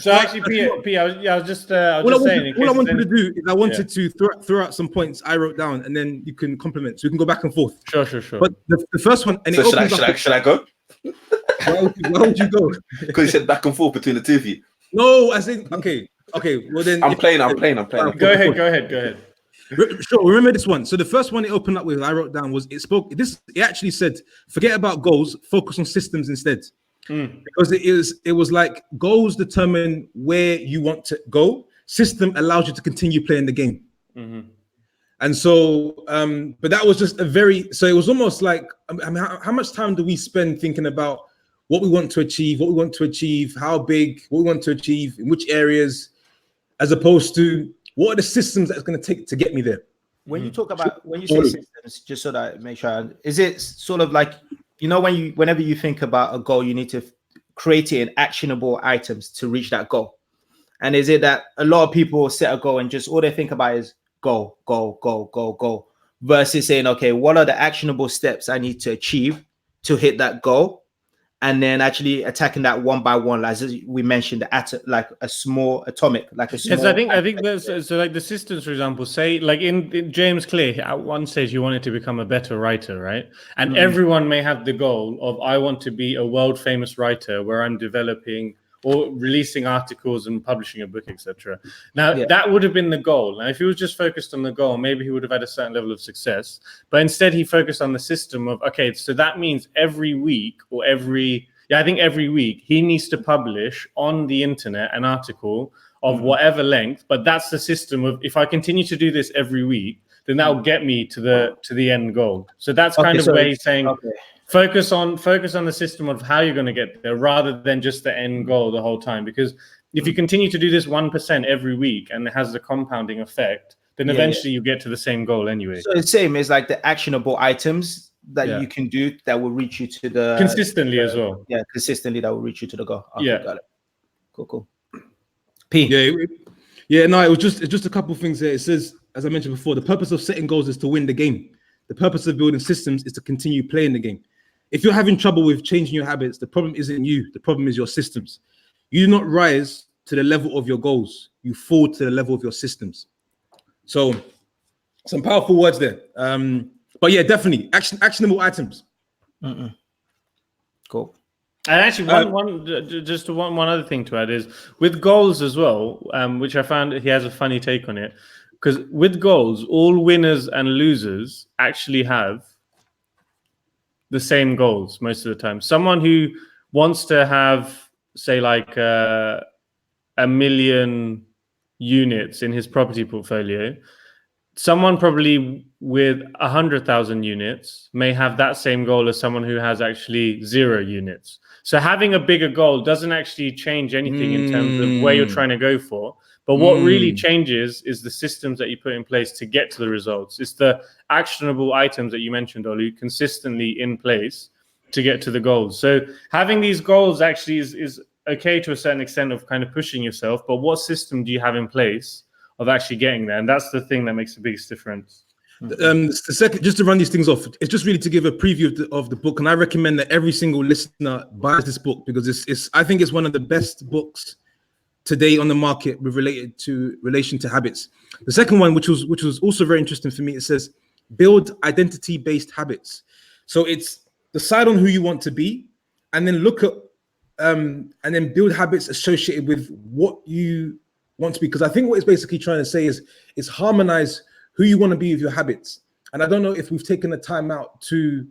So actually, P, I was just saying. All I wanted to do is I wanted to throw out some points I wrote down, and then you can compliment, so we can go back and forth. Sure. But the first one, and so should I go? Why would you go? Because you said back and forth between the two of you. No, I think okay. Well then, I'm playing. Go ahead. Sure. Remember this one. So the first one it opened up with, I wrote down, was it actually said, forget about goals, focus on systems instead. Because it was like goals determine where you want to go. System allows you to continue playing the game. Mm-hmm. And so, but that was just so it was almost like, I mean, how much time do we spend thinking about what we want to achieve, how big, what we want to achieve, in which areas, as opposed to what are the systems that it's going to take to get me there? when you talk about when you say Olu. systems, just so that I make sure, is it sort of like, you know, whenever you think about a goal, you need to create it in actionable items to reach that goal? And is it that a lot of people set a goal and just all they think about is goal, goal, goal, goal, goal, versus saying, okay, what are the actionable steps I need to achieve to hit that goal? And then actually attacking that one by one, as we mentioned, at like a small atomic, like a small. Yes, I think there's so like the systems, for example, say like in James Clear at one stage he wanted to become a better writer, right? And everyone may have the goal of I want to be a world famous writer where I'm developing or releasing articles and publishing a book, etc. Now that would have been the goal. Now, if he was just focused on the goal, maybe he would have had a certain level of success. But instead, he focused on the system of okay, so that means every week or every week he needs to publish on the internet an article of whatever length. But that's the system of if I continue to do this every week, then that will get me to the end goal. So that's kind of where he's saying. Okay. Focus on the system of how you're going to get there rather than just the end goal the whole time. Because if you continue to do this 1% every week and it has the compounding effect, then eventually you get to the same goal anyway. So the same is like the actionable items that you can do that will reach you to the consistently as well. Yeah, consistently that will reach you to the goal. Okay, got it. Cool. P. No, it's just a couple of things there. It says, as I mentioned before, the purpose of setting goals is to win the game. The purpose of building systems is to continue playing the game. If you're having trouble with changing your habits, the problem isn't you. The problem is your systems. You do not rise to the level of your goals. You fall to the level of your systems. So, some powerful words there. But yeah, definitely actionable items. Cool. And actually, one other thing to add is with goals as well, which I found he has a funny take on it. Because with goals, all winners and losers actually have the same goals most of the time. Someone who wants to have, say, like 1 million units in his property portfolio, someone probably with 100,000 units may have that same goal as someone who has actually 0 units. So having a bigger goal doesn't actually change anything in terms of where you're trying to go for. But what really changes is the systems that you put in place to get to the results. It's the actionable items that you mentioned, Olu, consistently in place to get to the goals. So having these goals actually is okay to a certain extent of kind of pushing yourself. But what system do you have in place of actually getting there? And that's the thing that makes the biggest difference. The second, just to run these things off, it's just really to give a preview of the book. And I recommend that every single listener buys this book because I think it's one of the best books today on the market with relation to habits. The second one, which was also very interesting for me, it says build identity-based habits. So it's decide on who you want to be, and then look at and then build habits associated with what you want to be. Because I think what it's basically trying to say is harmonize who you want to be with your habits. And I don't know if we've taken the time out to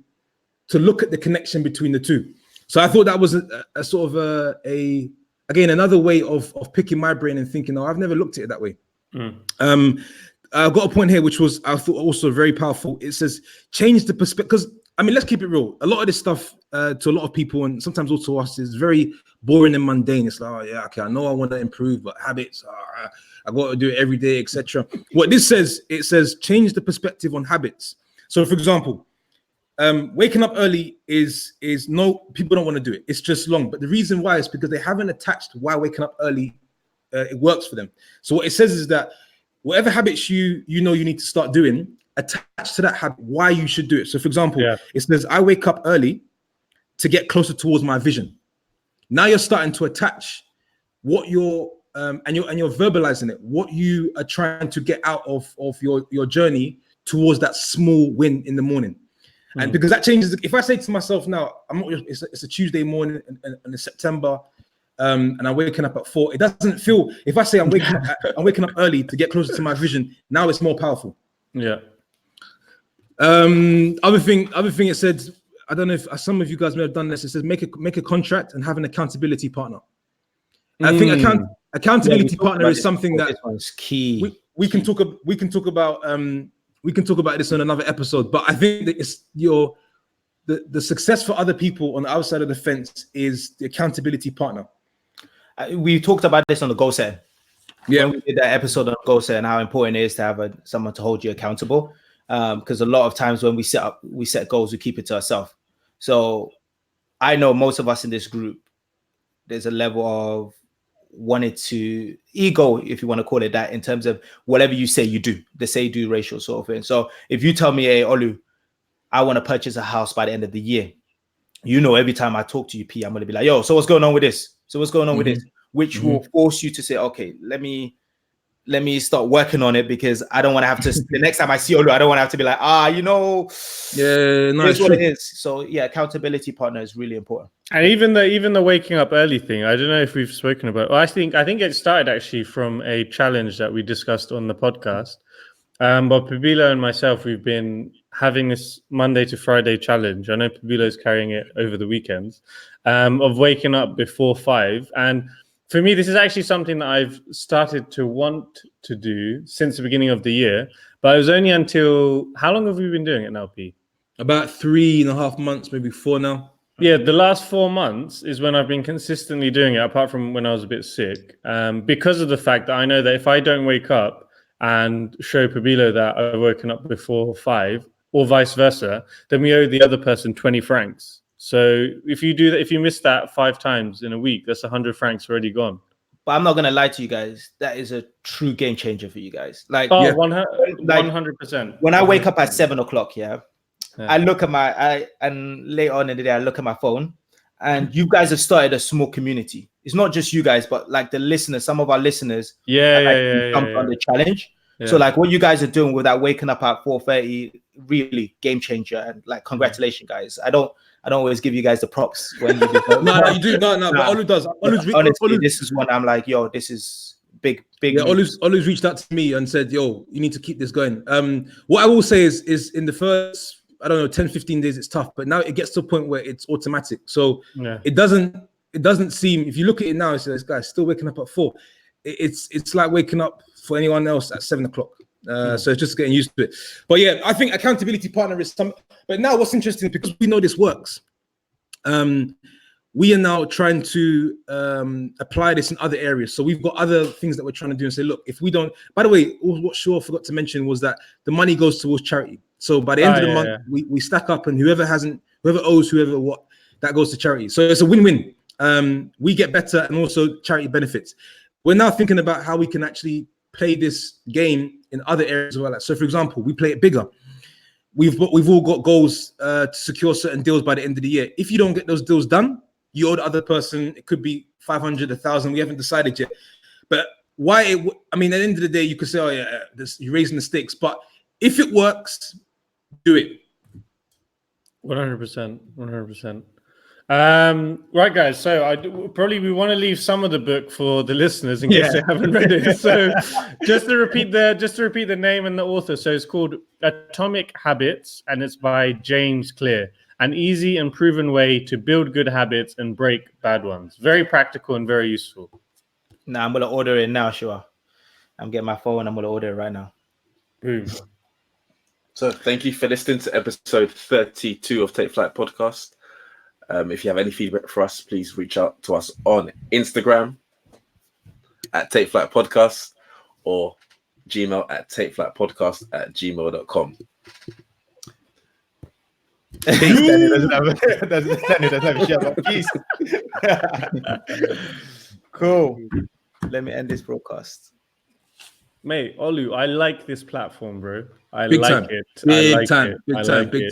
look at the connection between the two. So I thought that was a sort of again, another way of picking my brain and thinking, oh, I've never looked at it that way. I've got a point here, which was, I thought also very powerful. It says, change the perspective. Because, I mean, let's keep it real. A lot of this stuff to a lot of people, and sometimes also us, is very boring and mundane. It's like, oh, yeah, okay, I know I want to improve, but habits, I got to do it every day, etc. What this says, it says, change the perspective on habits. So, for example, waking up early is no, people don't want to do it. It's just long. But the reason why is because they haven't attached why waking up early it works for them. So what it says is that whatever habits you know you need to start doing, attach to that habit why you should do it. So for example, it says I wake up early to get closer towards my vision. Now you're starting to attach what you're and you're verbalizing it, what you are trying to get out of your journey towards that small win in the morning. And because that changes, if I say to myself now, it's a Tuesday morning and it's September, and I'm waking up at 4, it doesn't feel, if I say I'm waking up early to get closer to my vision, now it's more powerful. Yeah. Other thing it said, I don't know if some of you guys may have done this, it says make a contract and have an accountability partner. I think accountability partner is something that is key. We can talk about this on another episode, but I think that it's the success for other people on the outside of the fence is the accountability partner. We talked about this on the goal setting. Yeah. when we did that episode on goal set and how important it is to have someone to hold you accountable. Because a lot of times when we set goals, we keep it to ourselves. So I know most of us in this group, there's a level of wanted to ego, if you want to call it that, in terms of whatever you say you do, the say do ratio sort of thing. So if you tell me, hey, Olu, I want to purchase a house by the end of the year, you know, every time I talk to you, P, I'm going to be like, yo, so what's going on with this? So what's going on with this? Which will force you to say, okay, let me start working on it, because I don't want to have to, the next time I see Olu, I don't want to have to be like, you know, Yeah, no, here's it's what true. it is. So yeah, accountability partner is really important. And even the waking up early thing, I don't know if we've spoken about. Well, I think it started actually from a challenge that we discussed on the podcast. But Pabilo and myself, we've been having this Monday to Friday challenge. I know Pabilo's carrying it over the weekends, of waking up before 5. And for me, this is actually something that I've started to want to do since the beginning of the year. But it was only until, how long have we been doing it now, P? About 3.5 months, maybe 4 now. Yeah, the last 4 months is when I've been consistently doing it, apart from when I was a bit sick, because of the fact that I know that if I don't wake up and show Pabilo that I've woken up before 5, or vice versa, then we owe the other person 20 francs. So if you do that, if you miss that 5 times in a week, that's 100 francs already gone. But I'm not gonna lie to you guys, that is a true game changer for you guys. Like, Oh, Yeah. 100%. when I wake up at 7 o'clock, I look at and later on in the day, I look at my phone, and you guys have started a small community. It's not just you guys, but like the listeners, some of our listeners, jumped on the challenge. Yeah. So like what you guys are doing with that waking up at 4:30, really game changer, and like congratulations, guys. I don't always give you guys the props when you do. No, you do. No, but Olu does. Honestly, this is one I'm like, yo, this is big. Yeah, Olu's reached out to me and said, yo, you need to keep this going. What I will say is in the first, I don't know, 10, 15 days, it's tough, but now it gets to a point where it's automatic. So it doesn't seem, if you look at it now, it's this guy's still waking up at 4. It's like waking up for anyone else at 7 o'clock. So it's just getting used to it. But yeah, I think accountability partner is but now what's interesting, because we know this works. We are now trying to apply this in other areas. So we've got other things that we're trying to do and say, look, if we don't, by the way, what Shaw forgot to mention was that the money goes towards charity. So by the end of the month, we stack up, and whoever owes whoever what, that goes to charity. So it's a win-win. We get better, and also charity benefits. We're now thinking about how we can actually play this game in other areas as well. So for example, we play it bigger. We've all got goals to secure certain deals by the end of the year. If you don't get those deals done, you owe the other person, it could be 500, 1,000. We haven't decided yet. But at the end of the day, you could say, oh yeah, you're raising the stakes. But if it works, do it. 100%. 100%. Right, guys. So we want to leave some of the book for the listeners in case they haven't read it. So just to repeat the name and the author. So it's called Atomic Habits, and it's by James Clear. An easy and proven way to build good habits and break bad ones. Very practical and very useful. Nah, I'm gonna order it now, sure. I'm getting my phone. I'm gonna order it right now. Boom. So thank you for listening to episode 32 of Take Flight Podcast. If you have any feedback for us, please reach out to us on Instagram at Take Flight Podcast, or Gmail at takeflightpodcast@gmail.com. Danny doesn't have a share, but peace. Cool. Let me end this broadcast. Mate, Olu, I like this platform, bro. I Big like time. it. Big I like time. it. Big I time. like Big it. time.